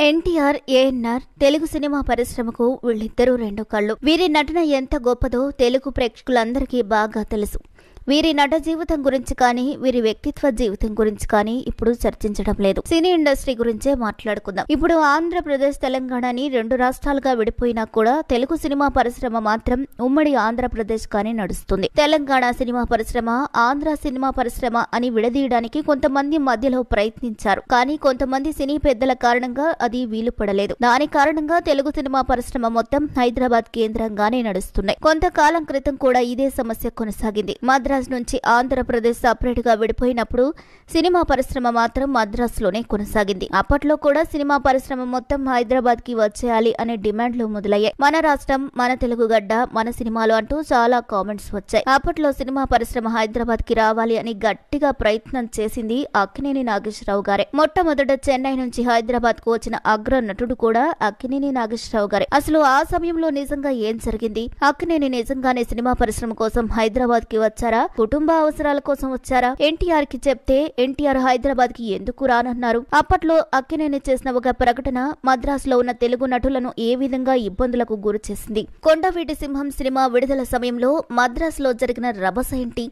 NTR, ANR Telugu cinema పరిశ్రమకు వీళ్ళిద్దరూ రెండు కళ్ళు. వీరి నటన ఎంత గొప్పదో తెలుగు ప్రేక్షకులందరికీ బాగా తెలుసు. వీరి నట జీవితం గురించి కానీ వీరి వ్యక్తిత్వ జీవితం గురించి కానీ ఇప్పుడు చర్చించడం లేదు. సినీ ఇండస్ట్రీ గురించే మాట్లాడుకుందాం. ఇప్పుడు ఆంధ్రప్రదేశ్, తెలంగాణని రెండు రాష్ట్రాలుగా విడిపోయినా కూడా తెలుగు సినిమా పరిశ్రమ మాత్రం ఉమ్మడి ఆంధ్రప్రదేశ్ గానే నడుస్తుంది. తెలంగాణ సినిమా పరిశ్రమ, ఆంధ్ర సినిమా పరిశ్రమ అని విడదీయడానికి కొంతమంది మధ్యలో ప్రయత్నించారు. కానీ కొంతమంది సినీ పెద్దల కారణంగా అది వీలు పడలేదు. దాని కారణంగా తెలుగు సినిమా పరిశ్రమ మొత్తం హైదరాబాద్ కేంద్రంగానే నడుస్తున్నాయి. కొంతకాలం క్రితం కూడా ఇదే సమస్య కొనసాగింది. మద్రాస్ నుంచి ఆంధ్రప్రదేశ్ సపరేట్ గా విడిపోయినప్పుడు సినిమా పరిశ్రమ మాత్రం మద్రాస్ లోనే కొనసాగింది. అప్పట్లో కూడా సినిమా పరిశ్రమ మొత్తం హైదరాబాద్ కి వచ్చేయాలి అనే డిమాండ్లు మొదలయ్యాయి. మన రాష్ట్రం, మన తెలుగు గడ్డ, మన సినిమాలు అంటూ చాలా కామెంట్స్ వచ్చాయి. అప్పట్లో సినిమా పరిశ్రమ హైదరాబాద్ కి రావాలి అని గట్టిగా ప్రయత్నం చేసింది అక్కినేని నాగేశ్వరరావు గారే. మొట్టమొదట చెన్నై నుంచి హైదరాబాద్ కు వచ్చిన అగ్ర నటుడు కూడా అక్కినేని నాగేశ్వరరావు గారే. అసలు ఆ సమయంలో నిజంగా ఏం జరిగింది? అక్కినేని నిజంగానే సినిమా పరిశ్రమ కోసం హైదరాబాద్ కి వచ్చారా? కుటుంబ అవసరాల కోసం వచ్చారా? ఎన్టీఆర్ కి చెప్తే ఎన్టీఆర్ హైదరాబాద్ కి ఎందుకు రానన్నారు? అప్పట్లో అక్కినేని చేసిన ఒక ప్రకటన మద్రాస్ లో ఉన్న తెలుగు నటులను ఏ విధంగా ఇబ్బందులకు గురి చేసింది? కొండవీటి సింహం సినిమా విడుదల సమయంలో మద్రాస్ లో జరిగిన రభస ఏంటి?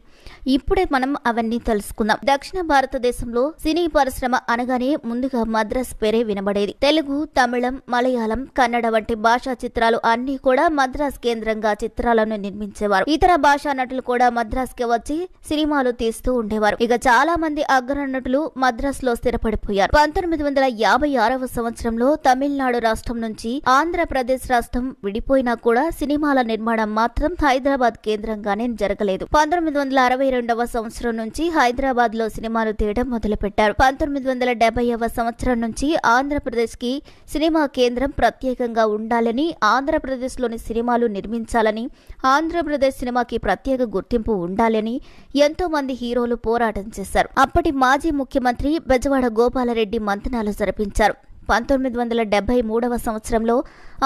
ఇప్పుడే మనం అవన్నీ తెలుసుకుందాం. దక్షిణ భారతదేశంలో సినీ పరిశ్రమ అనగానే ముందుగా మద్రాస్ పేరే వినబడేది. తెలుగు, తమిళం, మలయాళం, కన్నడ వంటి భాషా చిత్రాలు అన్ని కూడా మద్రాస్ కేంద్రంగా చిత్రాలను నిర్మించేవారు. ఇతర భాషా నటులు కూడా మద్రాస్ కి వచ్చి సినిమాలు తీస్తూ ఉండేవారు. ఇక చాలా మంది అగ్ర నటులు మద్రాస్ లో స్థిరపడిపోయారు. 1956వ సంవత్సరంలో తమిళనాడు రాష్ట్రం నుంచి ఆంధ్రప్రదేశ్ రాష్ట్రం విడిపోయినా కూడా సినిమాల నిర్మాణం మాత్రం హైదరాబాద్ కేంద్రంగానే జరగలేదు. 1962వ సంవత్సరం నుంచి హైదరాబాద్ లో సినిమాలు తీయడం మొదలుపెట్టారు. 1970వ సంవత్సరం నుంచి ఆంధ్రప్రదేశ్ కి సినిమా కేంద్రం ప్రత్యేకంగా ఉండాలని, ఆంధ్రప్రదేశ్ లోని సినిమాలు నిర్మించాలని, ఆంధ్రప్రదేశ్ సినిమాకి ప్రత్యేక గుర్తింపు ఉండాలని ఎంతో మంది హీరోలు పోరాటం చేశారు. అప్పటి మాజీ ముఖ్యమంత్రి బెజవాడ గోపాలరెడ్డి మంతనాలు జరిపించారు. 1973వ సంవత్సరంలో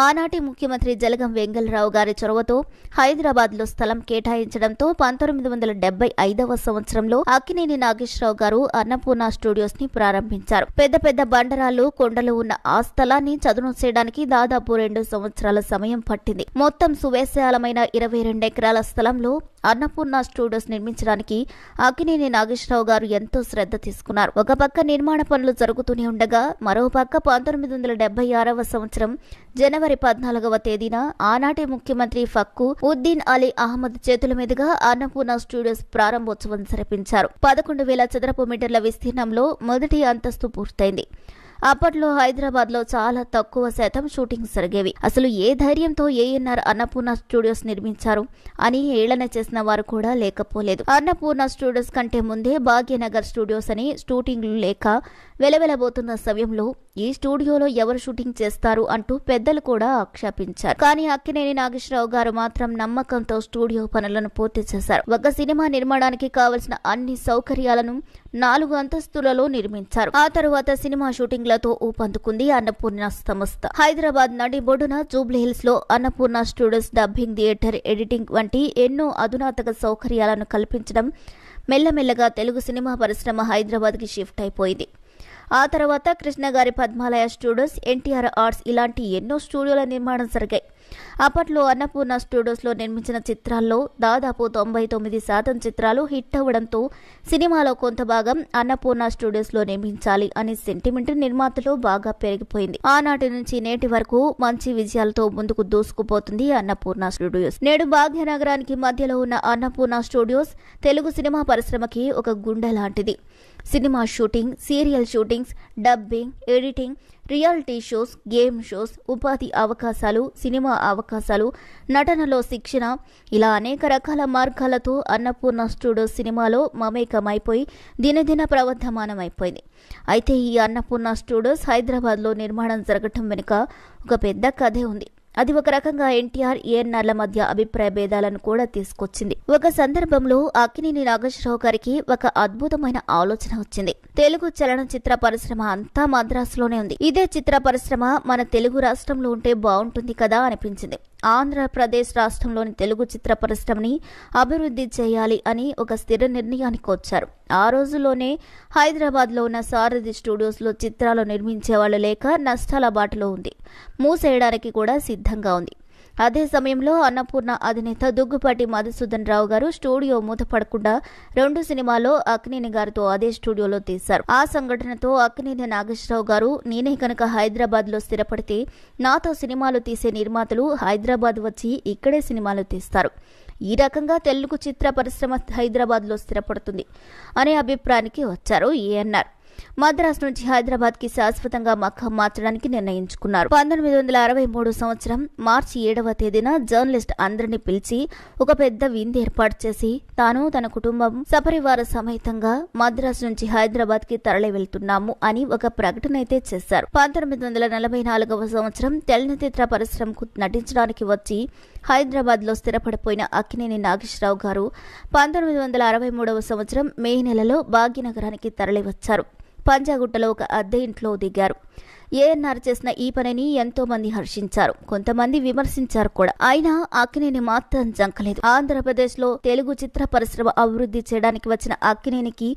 ఆనాటి ముఖ్యమంత్రి జలగం వెంగళరావు గారి చొరవతో హైదరాబాద్ లో స్థలం కేటాయించడంతో 1975వ సంవత్సరంలో అక్కినేని నాగేశ్వరరావు గారు అన్నపూర్ణ స్టూడియోస్ ని ప్రారంభించారు. పెద్ద పెద్ద బండరాలు, కొండలు ఉన్న ఆ స్థలాన్ని చదును చేయడానికి దాదాపు 2 సంవత్సరాల సమయం పట్టింది. మొత్తం సువిశాలమైన 22 ఎకరాల స్థలంలో అన్నపూర్ణ స్టూడియోస్ నిర్మించడానికి అక్కినేని నాగేశ్వరరావు గారు ఎంతో శ్రద్ధ తీసుకున్నారు. ఒక పక్క నిర్మాణ పనులు జరుగుతూనే ఉండగా మరో పక్క 1976వ సంవత్సరం జనవరి 14వ తేదీన ఆనాటి ముఖ్యమంత్రి ఫక్కు ఉద్దీన్ అలీ అహ్మద్ చేతుల మీదుగా అన్నపూర్ణ స్టూడియోస్ ప్రారంభోత్సవం జరిపించారు. 11,000 చదరపు మీటర్ల విస్తీర్ణంలో మొదటి అంతస్తు పూర్తయింది. అప్పట్లో హైదరాబాద్ లో చాలా తక్కువ శాతం షూటింగ్ జరిగేవి. అసలు ఏ ధైర్యంతో ఏఎన్ఆర్ అన్నపూర్ణ స్టూడియోస్ నిర్మించారు అని ఏళన చేసిన వారు కూడా లేకపోలేదు. అన్నపూర్ణ స్టూడియోస్ కంటే ముందే భాగ్యనగర్ స్టూడియోస్ అని షూటింగ్లు లేక వెలవెలబోతున్న సమయంలో ఈ స్టూడియోలో ఎవరు షూటింగ్ చేస్తారు అంటూ పెద్దలు కూడా ఆక్షేపించారు. కానీ అక్కినేని నాగేశ్వరరావు గారు మాత్రం నమ్మకంతో స్టూడియో పనులను పూర్తి చేశారు. ఒక సినిమా నిర్మాణానికి కావలసిన అన్ని సౌకర్యాలను 4 అంతస్తులలో నిర్మించారు. ఆ తరువాత సినిమా షూటింగ్లతో ఊపందుకుంది అన్నపూర్ణ సంస్థ. హైదరాబాద్ నడిబొడ్డున జూబ్లీహిల్స్ లో Annapurna studios dubbing theatre, editing వంటి ఎన్నో అధునాతన సౌకర్యాలను కల్పించడం మెల్లమెల్లగా తెలుగు సినిమా పరిశ్రమ హైదరాబాద్ కి షిఫ్ట్ అయిపోయింది. ఆ తర్వాత కృష్ణగారి పద్మాలయ స్టూడియోస్, ఎన్టీఆర్ ఆర్ట్స్ ఇలాంటి ఎన్నో స్టూడియోల నిర్మాణం జరిగాయి. అప్పట్లో అన్నపూర్ణ స్టూడియోస్ లో నిర్మించిన చిత్రాల్లో దాదాపు 99% చిత్రాలు హిట్ అవ్వడంతో సినిమాలో కొంత భాగం అన్నపూర్ణ స్టూడియోస్ లో నిర్మించాలి అనే సెంటిమెంట్ నిర్మాతలో బాగా పెరిగిపోయింది. ఆనాటి నుంచి నేటి వరకు మంచి విజయాలతో ముందుకు దూసుకుపోతుంది అన్నపూర్ణ స్టూడియోస్. నేడు భాగ్యనగరానికి మధ్యలో ఉన్న అన్నపూర్ణ స్టూడియోస్ తెలుగు సినిమా పరిశ్రమకి ఒక గుండె లాంటిది. Cinema shooting, serial shootings, dubbing, editing, reality shows, game shows, ఉపాధి అవకాశాలు, సినిమా అవకాశాలు, నటనలో శిక్షణ, ఇలా అనేక రకాల మార్గాలతో అన్నపూర్ణ స్టూడియోస్ సినిమాలో మమేకమైపోయి దినదిన ప్రవర్ధమానమైపోయింది. అయితే ఈ అన్నపూర్ణ స్టూడియోస్ హైదరాబాద్ లో నిర్మాణం జరగటం వెనుక ఒక పెద్ద కథే ఉంది. అది ఒక రకంగా ఎన్టీఆర్, ఏఎన్ఆర్ల మధ్య అభిప్రాయ భేదాలను కూడా తీసుకొచ్చింది. ఒక సందర్భంలో అక్కినేని నాగేశ్వరరావు గారికి ఒక అద్భుతమైన ఆలోచన వచ్చింది. తెలుగు చలనచిత్ర పరిశ్రమ అంతా మద్రాసులోనే ఉంది. ఇదే చిత్ర పరిశ్రమ మన తెలుగు రాష్ట్రంలో ఉంటే బాగుంటుంది కదా అనిపించింది. ఆంధ్రప్రదేశ్ రాష్ట్రంలోని తెలుగు చిత్ర పరిశ్రమని అభివృద్ధి చేయాలి అని ఒక స్థిర నిర్ణయానికి వచ్చారు. ఆ రోజుల్లోనే హైదరాబాద్లో ఉన్న సారథి స్టూడియోస్లో చిత్రాలు నిర్మించేవాళ్లు లేక నష్టాల బాటలో ఉంది. మూసేయడానికి కూడా సిద్ధంగా ఉంది. అదే సమయంలో అన్నపూర్ణ అధినేత దుగ్గుపాటి మధుసూదన్ రావు గారు స్టూడియో మూతపడకుండా 2 సినిమాలో అక్కినేని గారితో అదే స్టూడియోలో తీశారు. ఆ సంఘటనతో అక్కినేని నాగేశ్వరరావు గారు నేనే కనుక హైదరాబాద్ లో స్థిరపడితే నాతో సినిమాలు తీసే నిర్మాతలు హైదరాబాద్ వచ్చి ఇక్కడే సినిమాలు తీస్తారు. ఈ రకంగా తెలుగు చిత్ర పరిశ్రమ హైదరాబాద్ లో స్థిరపడుతుంది అనే అభిప్రాయానికి వచ్చారు ఏఎన్ఆర్. మద్రాసు నుంచి హైదరాబాద్ కి శాశ్వతంగా మకాం మార్చడానికి నిర్ణయించుకున్నారు. 1963 సంవత్సరం మార్చి 7వ తేదీన జర్నలిస్ట్ అందరినీ పిలిచి ఒక పెద్ద విందు ఏర్పాటు చేసి తాను తన కుటుంబం సపరివార సమేతంగా మద్రాసు నుంచి హైదరాబాద్ కి తరలి వెళ్తున్నాము అని ఒక ప్రకటన అయితే చేశారు. 1944వ సంవత్సరం తెలుగు చిత్ర పరిశ్రమకు నటించడానికి వచ్చి హైదరాబాద్ లో స్థిరపడిపోయిన అక్కినేని నాగేశ్వరరావు గారు 1963వ సంవత్సరం మే నెలలో భాగ్యనగరానికి తరలి వచ్చారు. పంజాగుట్టలో ఒక అద్దె ఇంట్లో దిగారు. ఏఎన్ఆర్ చేసిన ఈ పనిని ఎంతో మంది హర్షించారు, కొంతమంది విమర్శించారు కూడా. అయినా అక్కినేని మాత్రం జంకలేదు. ఆంధ్రప్రదేశ్ లో తెలుగు చిత్ర పరిశ్రమ అభివృద్ధి చేయడానికి వచ్చిన అక్కినేనికి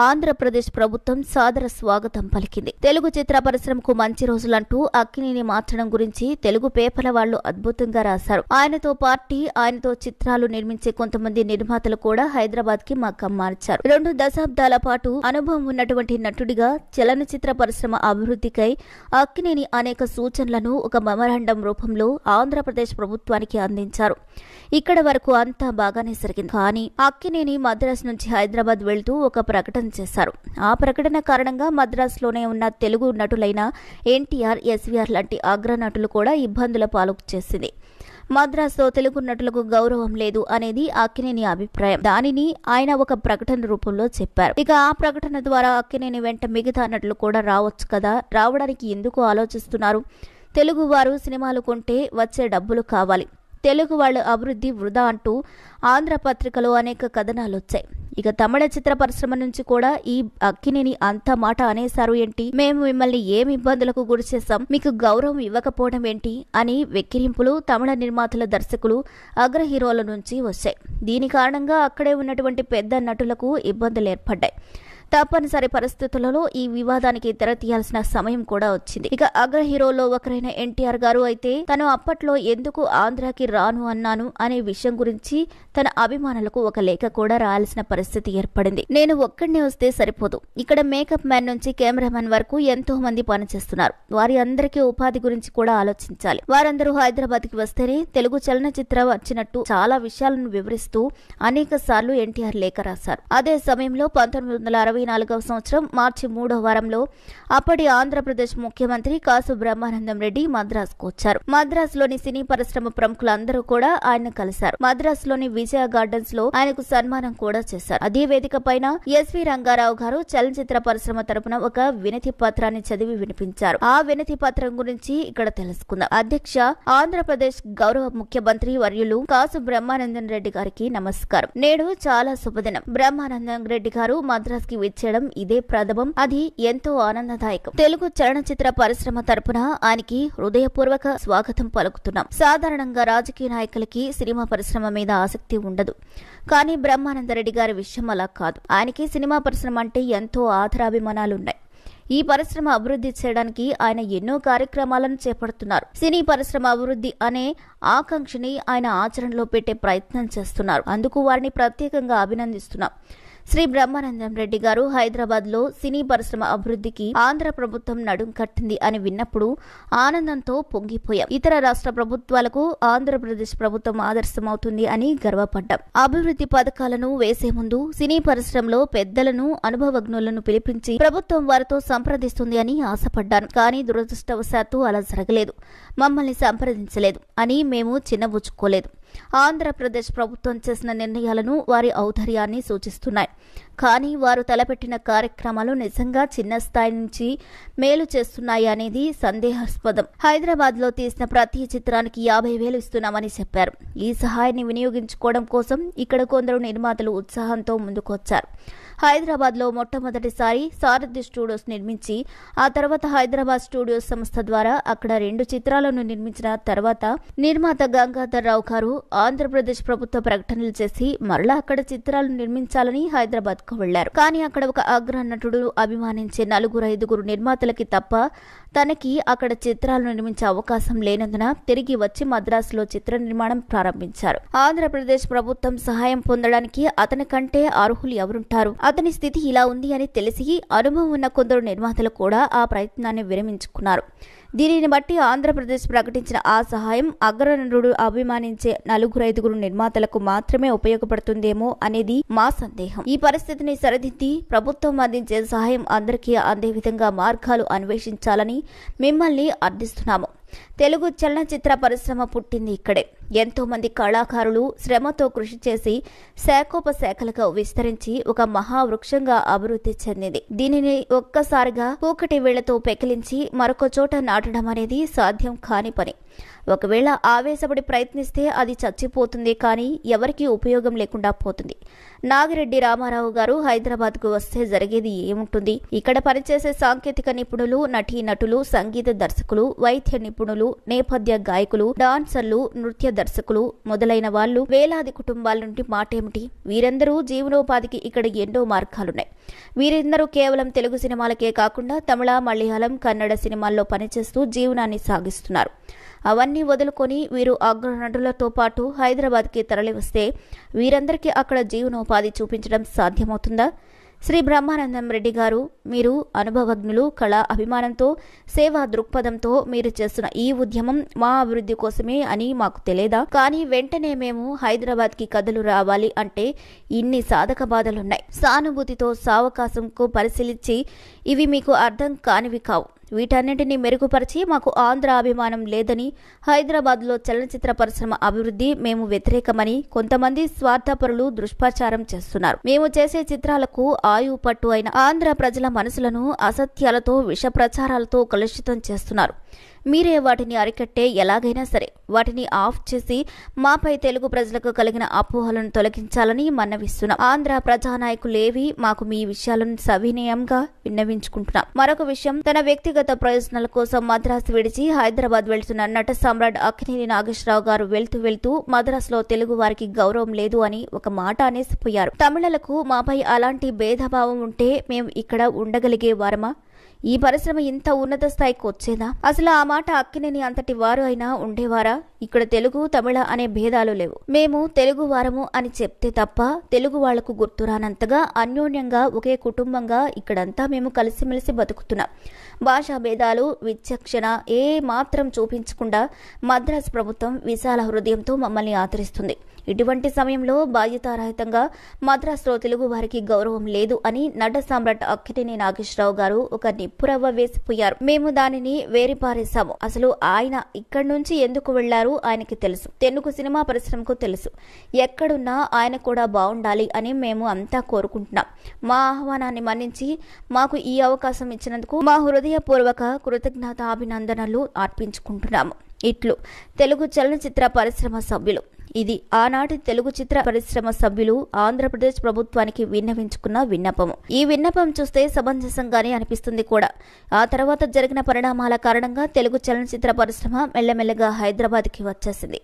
ఆంధ్రప్రదేశ్ ప్రభుత్వం సాదర స్వాగతం పలికింది. తెలుగు చిత్ర పరిశ్రమకు మంచి రోజులంటూ అక్కినేని మార్చడం గురించి తెలుగు పేపర్ల వాళ్లు అద్భుతంగా రాశారు. ఆయనతో చిత్రాలు నిర్మించే కొంతమంది నిర్మాతలు కూడా హైదరాబాద్ కి మకాం మార్చారు. 2 దశాబ్దాల పాటు అనుభవం ఉన్నటువంటి నటుడిగా చలనచిత్ర పరిశ్రమ అభివృద్ధికై అక్కినేని అనేక సూచనలను ఒక మెమరాండం రూపంలో ఆంధ్రప్రదేశ్ ప్రభుత్వానికి అందించారు. ఇక్కడ వరకు అంతా బాగానే జరిగింది. కానీ అక్కినేని మద్రాసు నుంచి హైదరాబాద్ వెళ్తూ ఒక ప్రకటన చేశారు. ఆ ప్రకటన కారణంగా మద్రాసులోనే ఉన్న తెలుగు నటులైన ఎన్టీఆర్, ఎస్వీఆర్ లాంటి అగ్రనటులు కూడా ఇబ్బందుల పాలు చేసింది. మద్రాసులో తెలుగు నటులకు గౌరవం లేదు అనేది అక్కినేని అభిప్రాయం. దానిని ఆయన ఒక ప్రకటన రూపంలో చెప్పారు. ఇక ఆ ప్రకటన ద్వారా అక్కినేని వెంట మిగతా నటులు కూడా రావచ్చు కదా, రావడానికి ఎందుకు ఆలోచిస్తున్నారు? తెలుగు వారు సినిమాలు కొంటే వచ్చే డబ్బులు కావాలి, తెలుగు వాళ్ళ అభివృద్ధి వృధా అంటూ ఆంధ్ర పత్రికలో అనేక కథనాలు వచ్చాయి. ఇక తమిళ చిత్ర పరిశ్రమ నుంచి కూడా ఈ అక్కినేని అంత మాట అనేశారు ఏంటి, మేము మిమ్మల్ని ఏమి ఇబ్బందులకు గురి చేశాం, మీకు గౌరవం ఇవ్వకపోవడం ఏంటి అని వెక్కిరింపులు తమిళ నిర్మాతల, దర్శకులు, అగ్ర హీరోల నుంచి వచ్చాయి. దీని కారణంగా అక్కడే ఉన్నటువంటి పెద్ద నటులకు ఇబ్బందులు ఏర్పడ్డాయి. తప్పనిసరి పరిస్థితులలో ఈ వివాదానికి తెరతీయాల్సిన సమయం కూడా వచ్చింది. ఇక అగ్ర హీరోలో ఒకరైన ఎన్టీఆర్ గారు అయితే తను అప్పట్లో ఎందుకు ఆంధ్రాకి రాను అన్నాను అనే విషయం గురించి తన అభిమానులకు ఒక లేఖ కూడా రాయాల్సిన పరిస్థితి ఏర్పడింది. నేను ఒక్కడినే వస్తే సరిపోదు, ఇక్కడ మేకప్ మ్యాన్ నుంచి కెమెరామెన్ వరకు ఎంతో మంది పనిచేస్తున్నారు, వారి అందరికీ ఉపాధి గురించి కూడా ఆలోచించాలి. వారందరూ హైదరాబాద్ కి వస్తేనే తెలుగు చలనచిత్రం వచ్చినట్టు చాలా విషయాలను వివరిస్తూ అనేక సార్లు ఎన్టీఆర్ లేఖ రాశారు. అదే సమయంలో 1964వ సంవత్సరం మార్చి 3వ వారంలో అప్పటి ఆంధ్రప్రదేశ్ ముఖ్యమంత్రి కాసు బ్రహ్మానందం రెడ్డి మద్రాసుకు వచ్చారు. మద్రాసులోని సినీ పరిశ్రమ ప్రముఖులందరూ కూడా ఆయన కలిశారు. మద్రాసులోని విజయ గార్డెన్స్ లో ఆయనకు సన్మానం కూడా చేశారు. అదే వేదిక పైన ఎస్వి రంగారావు గారు చలనచిత్ర పరిశ్రమ తరపున ఒక వినతి పత్రాన్ని చదివి వినిపించారు. ఆ వినతి పత్రం గురించి ఇక్కడ తెలుసుకుందాం. అధ్యక్ష, ఆంధ్రప్రదేశ్ గౌరవ ముఖ్యమంత్రి వర్యులు కాసు బ్రహ్మానందం రెడ్డి గారికి నమస్కారం. నేడు చాలా శుభదినం. బ్రహ్మానందం రెడ్డి గారు మద్రాస్ కి విచ్చేయడం ఇదే ప్రథమం. అది ఎంతో ఆనందదాయకం. తెలుగు చలనచిత్ర పరిశ్రమ తరపున ఆయనకి హృదయపూర్వక స్వాగతం పలుకుతున్నాం. సాధారణంగా రాజకీయ నాయకులకి సినిమా పరిశ్రమ మీద ఆసక్తి ఉండదు, కానీ బ్రహ్మానందరెడ్డి గారి విషయం అలా కాదు. ఆయనకి సినిమా పరిశ్రమ అంటే ఎంతో ఆదరాభిమానాలున్నాయి. ఈ పరిశ్రమ అభివృద్ధి చేయడానికి ఆయన ఎన్నో కార్యక్రమాలను చేపడుతున్నారు. సినీ పరిశ్రమ అభివృద్ధి అనే ఆకాంక్షని ఆయన ఆచరణలో పెట్టే ప్రయత్నం చేస్తున్నారు. అందుకు వారిని ప్రత్యేకంగా అభినందిస్తున్నాం. శ్రీ బ్రహ్మానందం రెడ్డి గారు హైదరాబాద్ లో సినీ పరిశ్రమ అభివృద్ధికి ఆంధ్ర ప్రభుత్వం నడుం కట్టింది అని విన్నప్పుడు ఆనందంతో పొంగిపోయాం. ఇతర రాష్ట్ర ప్రభుత్వాలకు ఆంధ్రప్రదేశ్ ప్రభుత్వం ఆదర్శమవుతుంది అని గర్వపడ్డాం. అభివృద్ధి పథకాలను వేసే ముందు సినీ పరిశ్రమలో పెద్దలను, అనుభవజ్ఞులను పిలిపించి ప్రభుత్వం వారితో సంప్రదిస్తుంది అని ఆశపడ్డాను. కానీ దురదృష్టవశాత్తు అలా జరగలేదు. మమ్మల్ని సంప్రదించలేదు అని మేము చిన్నబుచ్చుకోలేదు. ఆంధ్రప్రదేశ్ ప్రభుత్వం చేసిన నిర్ణయాలను, వారి ఔదార్యాన్ని సూచిస్తున్నాయి. కానీ వారు తలపెట్టిన కార్యక్రమాలు నిజంగా చిన్న స్థాయి నుంచి మేలు చేస్తున్నాయి అనేది సందేహాస్పదం. హైదరాబాద్ లో తీసిన ప్రతి చిత్రానికి 50,000 ఇస్తున్నామని చెప్పారు. ఈ సహాయాన్ని వినియోగించుకోవడం కోసం ఇక్కడ కొందరు నిర్మాతలు ఉత్సాహంతో ముందుకొచ్చారు. హైదరాబాద్లో మొట్టమొదటిసారి సారథి స్టూడియోస్ నిర్మించి ఆ తర్వాత హైదరాబాద్ స్టూడియోస్ సంస్థ ద్వారా అక్కడ 2 చిత్రాలను నిర్మించిన తర్వాత నిర్మాత గంగాధర్ రావు గారు ఆంధ్రప్రదేశ్ ప్రభుత్వ ప్రకటనలు చేసి మరలా అక్కడ చిత్రాలు నిర్మించాలని హైదరాబాద్ కు వెళ్లారు. కానీ అక్కడ ఒక అగ్ర నటుడు అభిమానించే 4-5 నిర్మాతలకి తప్ప తనకి అక్కడ చిత్రాలు నిర్మించే అవకాశం లేనందున తిరిగి వచ్చి మద్రాసులో చిత్ర నిర్మాణం ప్రారంభించారు. ఆంధ్రప్రదేశ్ ప్రభుత్వం సహాయం పొందడానికి అతని కంటే అర్హులు ఎవరుంటారు? అతని స్థితి ఇలా ఉంది అని తెలిసి అనుభవం ఉన్న కొందరు నిర్మాతలు కూడా ఆ ప్రయత్నాన్ని విరమించుకున్నారు. దీనిని బట్టి ఆంధ్రప్రదేశ్ ప్రకటించిన ఆ సహాయం అగ్రనటుడు అభిమానించే 4-5 నిర్మాతలకు మాత్రమే ఉపయోగపడుతుందేమో అనేది మా సందేహం. ఈ పరిస్థితిని సరిదిద్ది ప్రభుత్వం అందించే సహాయం అందరికీ అందే విధంగా మార్గాలు అన్వేషించాలని మిమ్మల్ని అర్థిస్తున్నాము. తెలుగు చలనచిత్ర పరిశ్రమ పుట్టింది ఇక్కడే. ఎంతో మంది కళాకారులు శ్రమతో కృషి చేసి శాఖోపశాఖలుగా విస్తరించి ఒక మహావృక్షంగా అభివృద్ధి చెందింది. దీనిని ఒక్కసారిగా కూకటి వేళ్లతో పెకిలించి మరొక చోట నాటడం అనేది సాధ్యం కాని పని. ఒకవేళ ఆవేశపడి ప్రయత్నిస్తే అది చచ్చిపోతుంది, కానీ ఎవరికీ ఉపయోగం లేకుండా పోతుంది. నాగిరెడ్డి రామారావు గారు హైదరాబాద్ కు వస్తే జరిగేది ఏముంటుంది? ఇక్కడ పనిచేసే సాంకేతిక నిపుణులు, నటీనటులు, సంగీత దర్శకులు, వైద్య నిపుణులు, నేపథ్య గాయకులు, డాన్సర్లు, నృత్య దర్శకులు మొదలైన వాళ్ళు వేలాది కుటుంబాల నుండి మాటేమిటి? వీరందరూ జీవనోపాధికి ఇక్కడ ఎన్నో మార్గాలున్నాయి. వీరందరూ కేవలం తెలుగు సినిమాలకే కాకుండా తమిళ, మలయాళం, కన్నడ సినిమాల్లో పనిచేస్తూ జీవనాన్ని సాగిస్తున్నారు. అవన్నీ వదులుకొని వీరు అగ్రనటులతో పాటు హైదరాబాద్కి తరలివస్తే వీరందరికీ అక్కడ జీవనోపాధి చూపించడం సాధ్యమవుతుందా? శ్రీ బ్రహ్మానందం రెడ్డి గారు, మీరు అనుభవజ్ఞులు, కళా అభిమానంతో, సేవా దృక్పథంతో మీరు చేస్తున్న ఈ ఉద్యమం మా అభివృద్ధి కోసమే అని మాకు తెలియదా? కానీ వెంటనే మేము హైదరాబాద్కి కథలు రావాలి అంటే ఇన్ని సాధక బాధలున్నాయి. సానుభూతితో సావకాశంకు పరిశీలించి ఇవి మీకు అర్థం కానివి కావు. వీటన్నింటినీ మెరుగుపరిచి మాకు ఆంధ్ర అభిమానం లేదని, హైదరాబాద్లో చలనచిత్ర పరిశ్రమ అభివృద్ధి మేము వ్యతిరేకమని కొంతమంది స్వార్థపరులు దుష్ప్రచారం చేస్తున్నారు. మేము చేసే చిత్రాలకు ఆయువు పట్టు అయిన ఆంధ్ర ప్రజల మనసులను అసత్యాలతో, విష ప్రచారాలతో కలుషితం చేస్తున్నారు. మీరే వాటిని అరికట్టే ఎలాగైనా సరే వాటిని ఆఫ్ చేసి మాపై తెలుగు ప్రజలకు కలిగిన అపోహలను తొలగించాలని మన్నవిస్తున్నాం. ఆంధ్ర ప్రజానాయకులేవి మాకు మీ విషయాలను సవినయంగా విన్నవించుకుంటున్నాం. మరొక విషయం, తన వ్యక్తిగత ప్రయోజనాల కోసం మద్రాసు విడిచి హైదరాబాద్ వెళ్తున్న నట సామ్రాట్ అక్కినేని నాగేశ్వరరావు గారు వెళ్తూ మద్రాసులో తెలుగు వారికి గౌరవం లేదు అని ఒక మాట అనేసిపోయారు. తమిళలకు మాపై అలాంటి భేదభావం ఉంటే మేము ఇక్కడ ఉండగలిగే వారమా? ఈ పరిశ్రమ ఇంత ఉన్నత స్థాయికి వచ్చేదా? అసలు ఆ మాట అక్కినేని అంతటి వారు అయినా ఉండేవారా? ఇక్కడ తెలుగు, తమిళ అనే భేదాలు లేవు. మేము తెలుగు వారము అని చెప్తే తప్ప తెలుగు వాళ్లకు గుర్తురానంతగా అన్యోన్యంగా ఒకే కుటుంబంగా ఇక్కడంతా మేము కలిసిమెలిసి బతుకుతున్నాం. భాషా భేదాలు, విచక్షణ ఏ మాత్రం చూపించకుండా మద్రాసు ప్రభుత్వం విశాల హృదయంతో మమ్మల్ని ఆదరిస్తుంది. ఇటువంటి సమయంలో బాధ్యతారహితంగా మద్రాసులో తెలుగు వారికి గౌరవం లేదు అని నట సామ్రాట్ అక్కినేని నాగేశ్వరరావు గారు ఒక నిప్పురవ్వ వేసిపోయారు. మేము దానిని వేరిపారేశాము. అసలు ఆయన ఇక్కడి నుంచి ఎందుకు వెళ్లారు ఆయనకి తెలుసు. తెలుగు సినిమా పరిశ్రమకు తెలుసు. ఎక్కడున్నా ఆయన కూడా బాగుండాలి అని మేము అంతా కోరుకుంటున్నాం. మా ఆహ్వానాన్ని మన్నించి మాకు ఈ అవకాశం ఇచ్చినందుకు మా హృదయపూర్వక కృతజ్ఞతాభినందనలు అర్పించుకుంటున్నాము. ఇట్లు తెలుగు చలనచిత్ర పరిశ్రమ సభ్యులు. ఇది ఆనాటి తెలుగు చిత్ర పరిశ్రమ సభ్యులు ఆంధ్రప్రదేశ్ ప్రభుత్వానికి విన్నవించుకున్న విన్నపము. ఈ విన్నపం చూస్తే సమంజసంగానే అనిపిస్తుంది కూడా. ఆ తర్వాత జరిగిన పరిణామాల కారణంగా తెలుగు చలనచిత్ర పరిశ్రమ మెల్లమెల్లగా హైదరాబాద్కి వచ్చేసింది.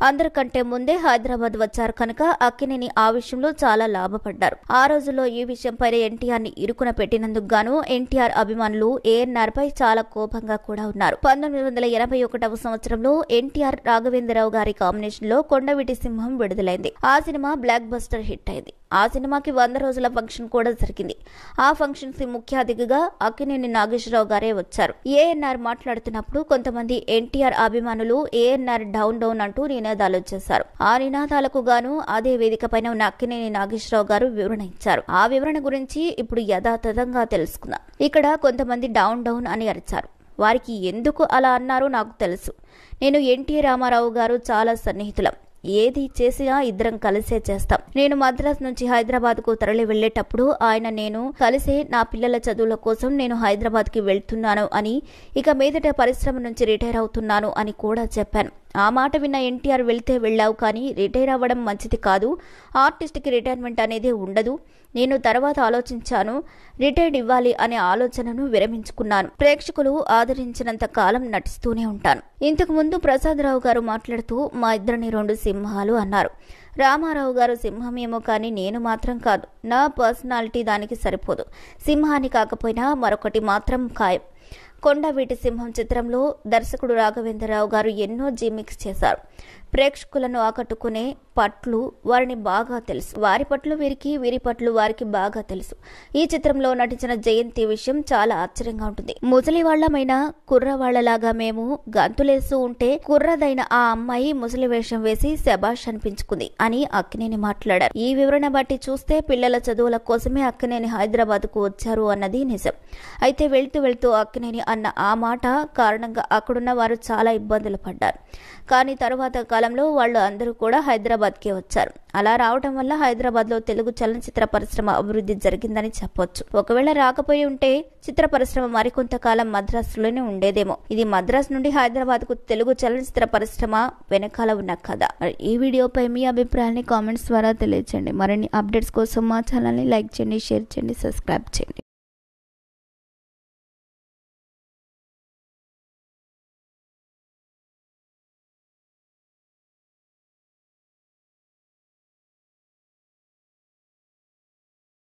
అందరికంటే ముందే హైదరాబాద్ వచ్చారు కనుక అక్కినేని ఆ విషయంలో చాలా లాభపడ్డారు. ఆ రోజుల్లో ఈ విషయంపై ఎన్టీఆర్ ని ఇరుకున పెట్టినందుకు గాను ఎన్టీఆర్ అభిమానులు ఏఎన్ఆర్ పై చాలా కోపంగా కూడా ఉన్నారు. 1981వ సంవత్సరంలో ఎన్టీఆర్ రాఘవేంద్రరావు గారి కాంబినేషన్ లో కొండవీటి సింహం విడుదలైంది. ఆ సినిమా బ్లాక్ బస్టర్ హిట్ అయింది. ఆ సినిమాకి 100 రోజుల ఫంక్షన్ కూడా జరిగింది. ఆ ఫంక్షన్ కి ముఖ్య అతిథిగా అక్కినేని నాగేశ్వరరావు గారే వచ్చారు. ఏఎన్ఆర్ మాట్లాడుతున్నప్పుడు కొంతమంది ఎన్టీఆర్ అభిమానులు ఏఎన్ఆర్ డౌన్ డౌన్ అంటూ నినాదాలు చేశారు. ఆ నినాదాలకు గాను అదే వేదిక పైన ఉన్న అక్కినేని నాగేశ్వరరావు గారు వివరణ ఇచ్చారు. ఆ వివరణ గురించి ఇప్పుడు యథాతథంగా తెలుసుకుందాం. ఇక్కడ కొంతమంది డౌన్ డౌన్ అని అరిచారు. వారికి ఎందుకు అలా అన్నారో నాకు తెలుసు. నేను ఎన్టీ రామారావు గారు చాలా సన్నిహితులం. ఏది చేసినా ఇద్దరం కలిసే చేస్తాం. నేను మద్రాసు నుంచి హైదరాబాద్ కు తరలి వెళ్లేటప్పుడు ఆయన నేను కలిసే నా పిల్లల చదువుల కోసం నేను హైదరాబాద్ కి వెళ్తున్నాను అని, ఇక మీదట పరిశ్రమ నుంచి రిటైర్ అవుతున్నాను అని కూడా చెప్పాను. ఆ మాట విన్న ఎన్టీఆర్ వెళ్తే వెళ్ళావు, కానీ రిటైర్ అవ్వడం మంచిది కాదు, ఆర్టిస్ట్కి రిటైర్మెంట్ అనేది ఉండదు. నేను తర్వాత ఆలోచించాను, రిటైర్డ్ ఇవ్వాలి అనే ఆలోచనను విరమించుకున్నాను. ప్రేక్షకులు ఆదరించినంత కాలం నటిస్తూనే ఉంటాను. ఇంతకు ముందు ప్రసాదరావు గారు మాట్లాడుతూ మా ఇద్దరిని 2 సింహాలు అన్నారు. రామారావు గారు సింహమేమో కానీ నేను మాత్రం కాదు. నా పర్సనాలిటీ దానికి సరిపోదు. సింహాన్ని కాకపోయినా మరొకటి మాత్రం ఖాయం. కొండవీటి సింహం చిత్రంలో దర్శకుడు రాఘవేంద్రరావు గారు ఎన్నో జిమిక్స్ చేశారు. ప్రేక్షకులను ఆకట్టుకునే పట్లు వారిని బాగా తెలుసు. వారి పట్లు వీరికి, వీరి పట్లు వారికి బాగా తెలుసు. ఈ చిత్రంలో నటించిన జయంతి విషయం చాలా ఆశ్చర్యంగా ఉంటుంది. ముసలివాళ్లమైన కుర్రవాళ్లలాగా మేము గంతులేస్తూ ఉంటే కుర్రదైన ఆ అమ్మాయి ముసలి వేషం వేసి శబాష్ అనిపించుకుంది అని అక్కినేని మాట్లాడారు. ఈ వివరణ బట్టి చూస్తే పిల్లల చదువుల కోసమే అక్కినేని హైదరాబాద్ కు వచ్చారు అన్నది నిజం. అయితే వెళ్తూ అక్కినేని అన్న ఆ మాట కారణంగా అక్కడున్న వారు చాలా ఇబ్బందులు పడ్డారు. కానీ తరువాత కాలంలో వాళ్ళు అందరూ కూడా హైదరాబాద్కే వచ్చారు. అలా రావడం వల్ల హైదరాబాద్లో తెలుగు చలనచిత్ర పరిశ్రమ అభివృద్ధి జరిగిందని చెప్పొచ్చు. ఒకవేళ రాకపోయి ఉంటే చిత్ర పరిశ్రమ మరికొంతకాలం మద్రాసులోనే ఉండేదేమో. ఇది మద్రాసు నుండి హైదరాబాద్కు తెలుగు చలనచిత్ర పరిశ్రమ వెనకాల ఉన్న కథ. ఈ వీడియోపై మీ అభిప్రాయాన్ని కామెంట్స్ ద్వారా తెలియజేయండి. మరిన్ని అప్డేట్స్ కోసం మా ఛానల్ని లైక్ చేయండి, షేర్ చేయండి, సబ్స్క్రైబ్ చేయండి.